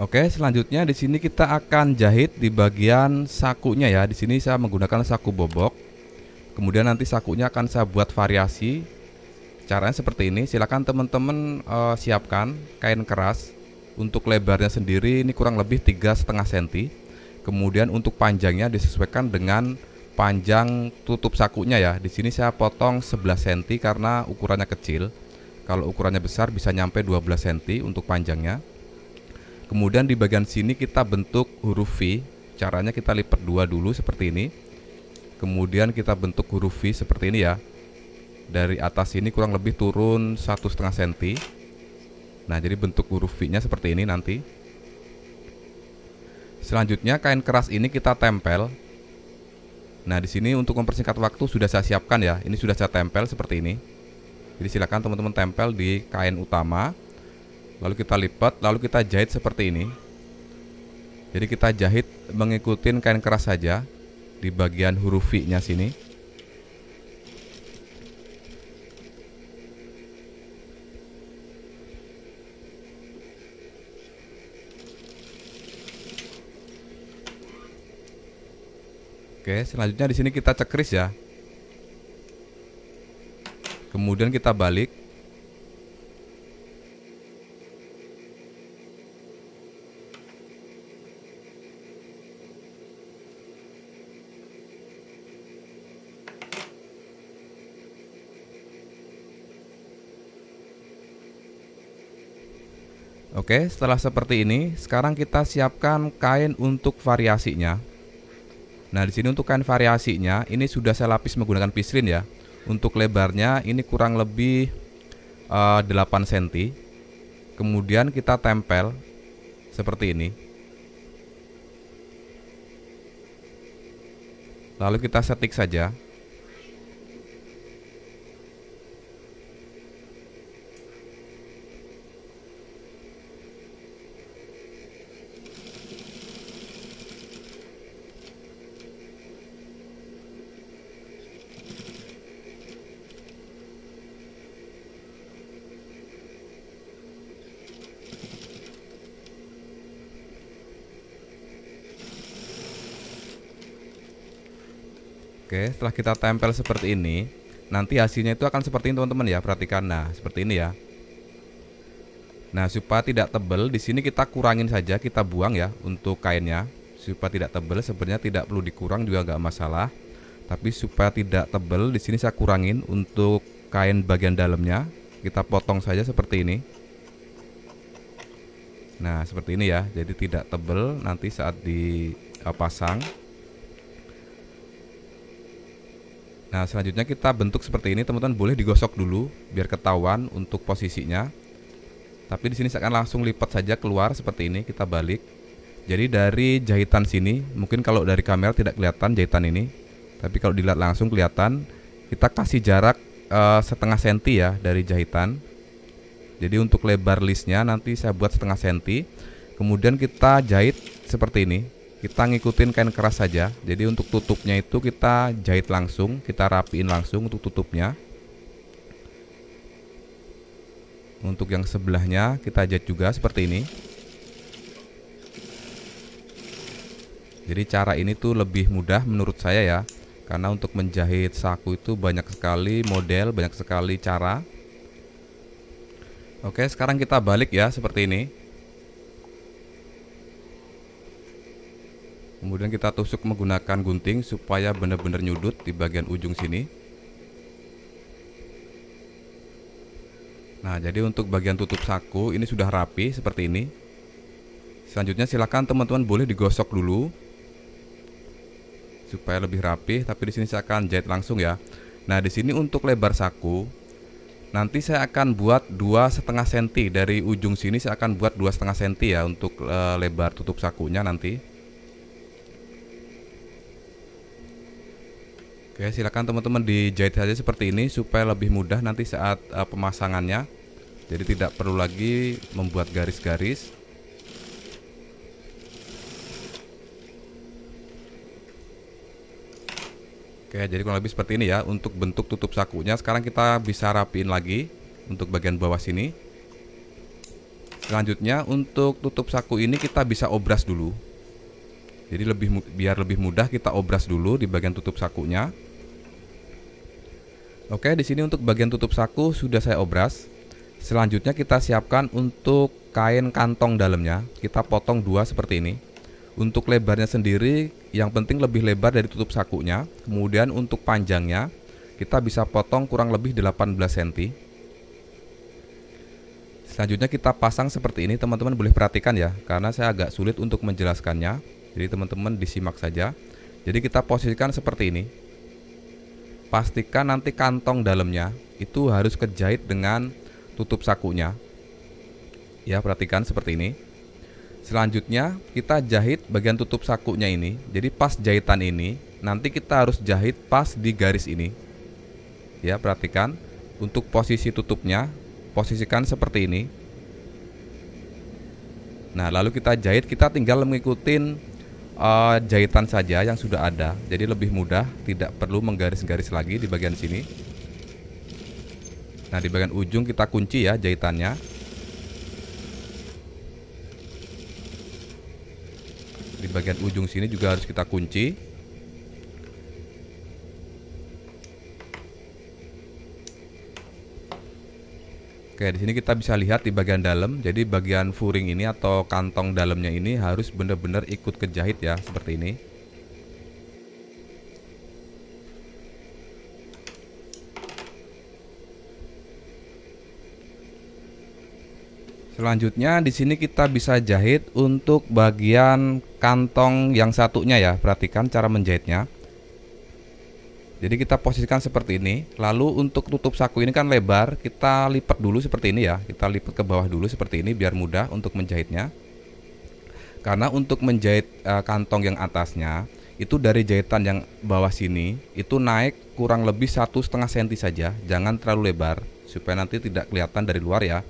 Oke, selanjutnya di sini kita akan jahit di bagian sakunya ya. Di sini saya menggunakan saku bobok. Kemudian nanti sakunya akan saya buat variasi. Caranya seperti ini. Silakan teman-teman siapkan kain keras. Untuk lebarnya sendiri ini kurang lebih 3,5 cm. Kemudian untuk panjangnya disesuaikan dengan panjang tutup sakunya ya. Di sini saya potong 11 cm karena ukurannya kecil. Kalau ukurannya besar bisa nyampe 12 cm untuk panjangnya. Kemudian di bagian sini kita bentuk huruf V. Caranya kita lipat dua dulu seperti ini. Kemudian kita bentuk huruf V seperti ini ya. Dari atas ini kurang lebih turun 1,5 cm. Nah, jadi bentuk huruf V-nya seperti ini nanti. Selanjutnya kain keras ini kita tempel. Nah, di sini untuk mempersingkat waktu sudah saya siapkan ya. Ini sudah saya tempel seperti ini. Jadi silakan teman-teman tempel di kain utama. Lalu kita lipat, lalu kita jahit seperti ini. Jadi kita jahit mengikuti kain keras saja di bagian huruf V-nya sini. Oke, selanjutnya di sini kita cekris ya. Kemudian kita balik. Oke, setelah seperti ini, sekarang kita siapkan kain untuk variasinya. Nah, di sini untuk kain variasinya, ini sudah saya lapis menggunakan pislin ya. Untuk lebarnya ini kurang lebih 8 cm. Kemudian kita tempel seperti ini. Lalu kita setik saja. Oke, setelah kita tempel seperti ini, nanti hasilnya itu akan seperti ini teman-teman ya. Perhatikan, nah seperti ini ya. Nah, supaya tidak tebal, di sini kita kurangin saja, kita buang ya untuk kainnya. Supaya tidak tebal, sebenarnya tidak perlu dikurang juga nggak masalah. Tapi supaya tidak tebal, di sini saya kurangin untuk kain bagian dalamnya. Kita potong saja seperti ini. Nah, seperti ini ya. Jadi tidak tebal nanti saat dipasang. Nah, selanjutnya kita bentuk seperti ini, teman-teman boleh digosok dulu biar ketahuan untuk posisinya. Tapi di sini saya akan langsung lipat saja keluar seperti ini, kita balik. Jadi dari jahitan sini, mungkin kalau dari kamera tidak kelihatan jahitan ini, tapi kalau dilihat langsung kelihatan. Kita kasih jarak setengah senti ya dari jahitan. Jadi untuk lebar listnya nanti saya buat setengah senti. Kemudian kita jahit seperti ini. Kita ngikutin kain keras saja. Jadi untuk tutupnya itu kita jahit langsung, kita rapiin langsung untuk tutupnya. Untuk yang sebelahnya kita jahit juga seperti ini. Jadi cara ini tuh lebih mudah menurut saya ya. Karena untuk menjahit saku itu banyak sekali model, banyak sekali cara. Oke, sekarang kita balik ya seperti ini. Kemudian kita tusuk menggunakan gunting supaya benar-benar nyudut di bagian ujung sini. Nah, jadi untuk bagian tutup saku ini sudah rapi seperti ini. Selanjutnya silakan teman-teman boleh digosok dulu supaya lebih rapi, tapi di sini saya akan jahit langsung ya. Nah, di sini untuk lebar saku nanti saya akan buat 2,5 cm dari ujung sini, saya akan buat 2,5 cm ya untuk lebar tutup sakunya nanti. Oke, silakan teman-teman dijahit saja seperti ini supaya lebih mudah nanti saat pemasangannya. Jadi tidak perlu lagi membuat garis-garis. Oke, jadi kurang lebih seperti ini ya untuk bentuk tutup sakunya. Sekarang kita bisa rapiin lagi untuk bagian bawah sini. Selanjutnya untuk tutup saku ini kita bisa obras dulu. Jadi biar lebih mudah kita obras dulu di bagian tutup sakunya. Oke, di sini untuk bagian tutup saku sudah saya obras. Selanjutnya kita siapkan untuk kain kantong dalamnya. Kita potong dua seperti ini. Untuk lebarnya sendiri yang penting lebih lebar dari tutup sakunya. Kemudian untuk panjangnya kita bisa potong kurang lebih 18 cm. Selanjutnya kita pasang seperti ini. Teman-teman boleh perhatikan ya, karena saya agak sulit untuk menjelaskannya. Jadi teman-teman disimak saja. Jadi kita posisikan seperti ini. Pastikan nanti kantong dalamnya itu harus kejahit dengan tutup sakunya. Ya, perhatikan seperti ini. Selanjutnya kita jahit bagian tutup sakunya ini. Jadi pas jahitan ini nanti kita harus jahit pas di garis ini. Ya, perhatikan untuk posisi tutupnya, posisikan seperti ini. Nah, lalu kita jahit, kita tinggal mengikuti jahitan saja yang sudah ada. Jadi lebih mudah, tidak perlu menggaris-garis lagi di bagian sini. Nah, di bagian ujung kita kunci ya jahitannya. Di bagian ujung sini juga harus kita kunci. Oke, di sini kita bisa lihat di bagian dalam. Jadi bagian furing ini atau kantong dalamnya ini harus benar-benar ikut kejahit ya, seperti ini. Selanjutnya di sini kita bisa jahit untuk bagian kantong yang satunya ya. Perhatikan cara menjahitnya. Jadi kita posisikan seperti ini. Lalu untuk tutup saku ini kan lebar, kita lipat dulu seperti ini ya. Kita lipat ke bawah dulu seperti ini biar mudah untuk menjahitnya. Karena untuk menjahit kantong yang atasnya itu dari jahitan yang bawah sini itu naik kurang lebih 1,5 cm saja. Jangan terlalu lebar supaya nanti tidak kelihatan dari luar ya.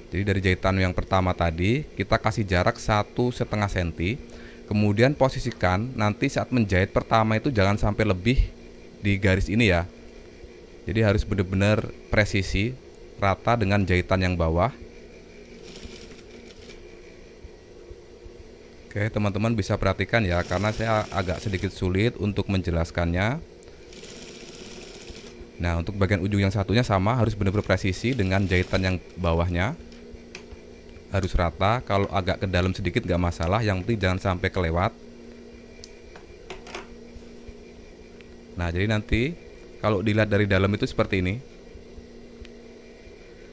Jadi dari jahitan yang pertama tadi kita kasih jarak 1,5 cm. Kemudian posisikan nanti saat menjahit pertama itu jangan sampai lebih di garis ini ya. Jadi harus benar-benar presisi, rata dengan jahitan yang bawah. Oke, teman-teman bisa perhatikan ya, karena saya agak sedikit sulit untuk menjelaskannya. Nah, untuk bagian ujung yang satunya sama, harus benar-benar presisi dengan jahitan yang bawahnya. Harus rata, kalau agak ke dalam sedikit nggak masalah, yang penting jangan sampai kelewat. Nah, jadi nanti kalau dilihat dari dalam itu seperti ini.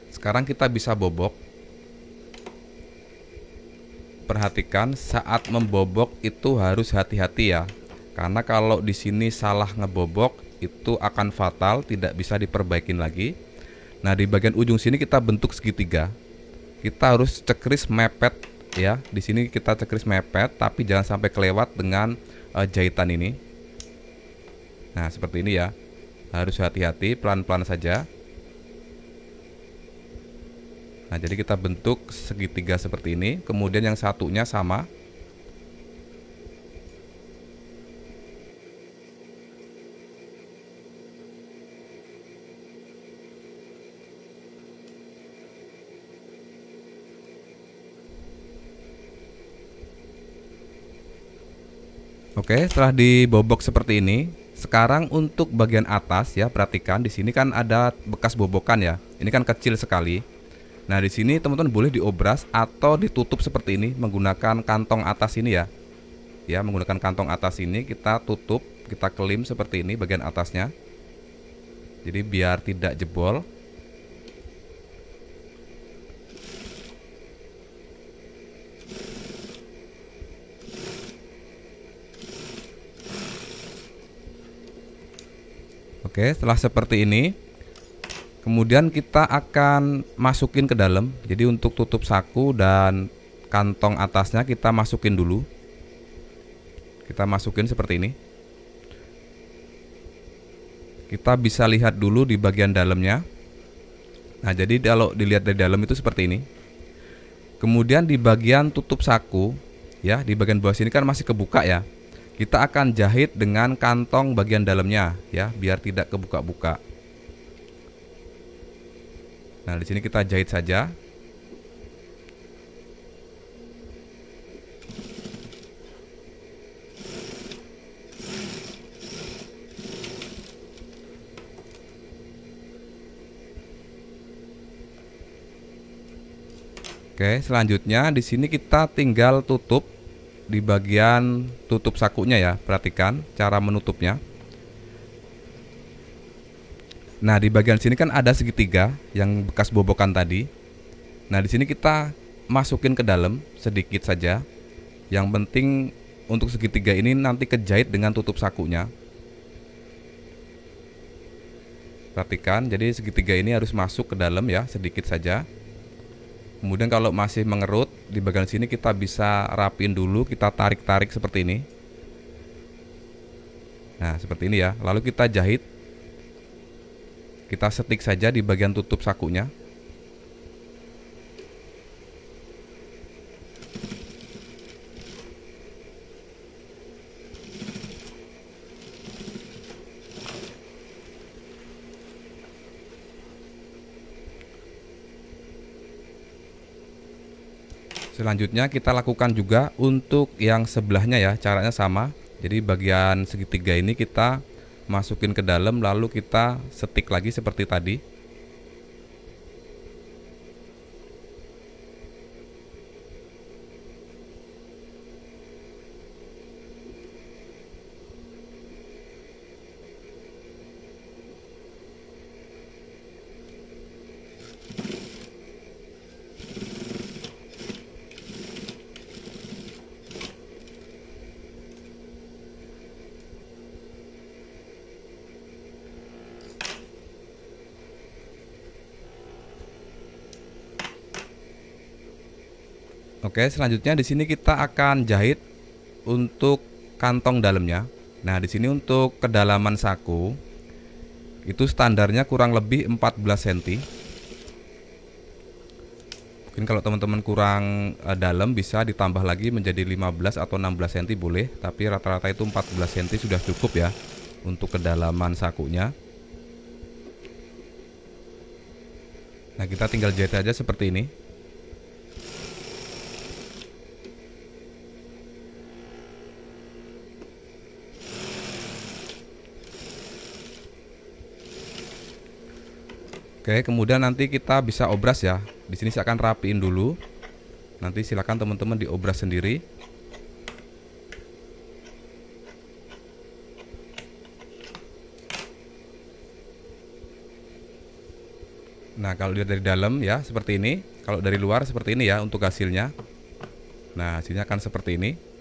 Sekarang kita bisa bobok. Perhatikan saat membobok itu harus hati-hati ya. Karena kalau di sini salah ngebobok itu akan fatal, tidak bisa diperbaikin lagi. Nah, di bagian ujung sini kita bentuk segitiga. Kita harus cekris mepet ya. Di sini kita cekris mepet, tapi jangan sampai kelewat dengan jahitan ini. Nah, seperti ini ya. Harus hati-hati, pelan-pelan saja. Nah, jadi kita bentuk segitiga seperti ini. Kemudian yang satunya sama. Oke, setelah dibobok seperti ini, sekarang untuk bagian atas ya, perhatikan di sini kan ada bekas bobokan ya. Ini kan kecil sekali. Nah, di sini teman-teman boleh diobras atau ditutup seperti ini menggunakan kantong atas ini ya. Ya, menggunakan kantong atas ini kita tutup, kita kelim seperti ini bagian atasnya. Jadi biar tidak jebol. Oke, setelah seperti ini, kemudian kita akan masukin ke dalam. Jadi untuk tutup saku dan kantong atasnya kita masukin dulu. Kita masukin seperti ini. Kita bisa lihat dulu di bagian dalamnya. Nah, jadi kalau dilihat dari dalam itu seperti ini. Kemudian di bagian tutup saku, ya, di bagian bawah sini kan masih kebuka ya. Kita akan jahit dengan kantong bagian dalamnya ya, biar tidak kebuka-buka. Nah, di sini kita jahit saja. Oke, selanjutnya di sini kita tinggal tutup di bagian tutup sakunya ya. Perhatikan cara menutupnya. Nah, di bagian sini kan ada segitiga yang bekas bobokan tadi. Nah, di sini kita masukin ke dalam sedikit saja. Yang penting untuk segitiga ini nanti kejahit dengan tutup sakunya. Perhatikan, jadi segitiga ini harus masuk ke dalam ya, sedikit saja. Kemudian kalau masih mengerut di bagian sini kita bisa rapiin dulu, kita tarik-tarik seperti ini. Nah, seperti ini ya. Lalu kita jahit. Kita setik saja di bagian tutup sakunya. Selanjutnya kita lakukan juga untuk yang sebelahnya ya, caranya sama. Jadi bagian segitiga ini kita masukin ke dalam lalu kita setik lagi seperti tadi. Oke, selanjutnya di sini kita akan jahit untuk kantong dalamnya. Nah, di sini untuk kedalaman saku itu standarnya kurang lebih 14 cm. Mungkin kalau teman-teman kurang dalam bisa ditambah lagi menjadi 15 atau 16 cm boleh, tapi rata-rata itu 14 cm sudah cukup ya untuk kedalaman sakunya. Nah, kita tinggal jahit aja seperti ini. Oke, kemudian nanti kita bisa obras ya. Di sini saya akan rapiin dulu. Nanti silakan teman-teman diobras sendiri. Nah, kalau dia dari dalam ya seperti ini. Kalau dari luar seperti ini ya untuk hasilnya. Nah, hasilnya akan seperti ini.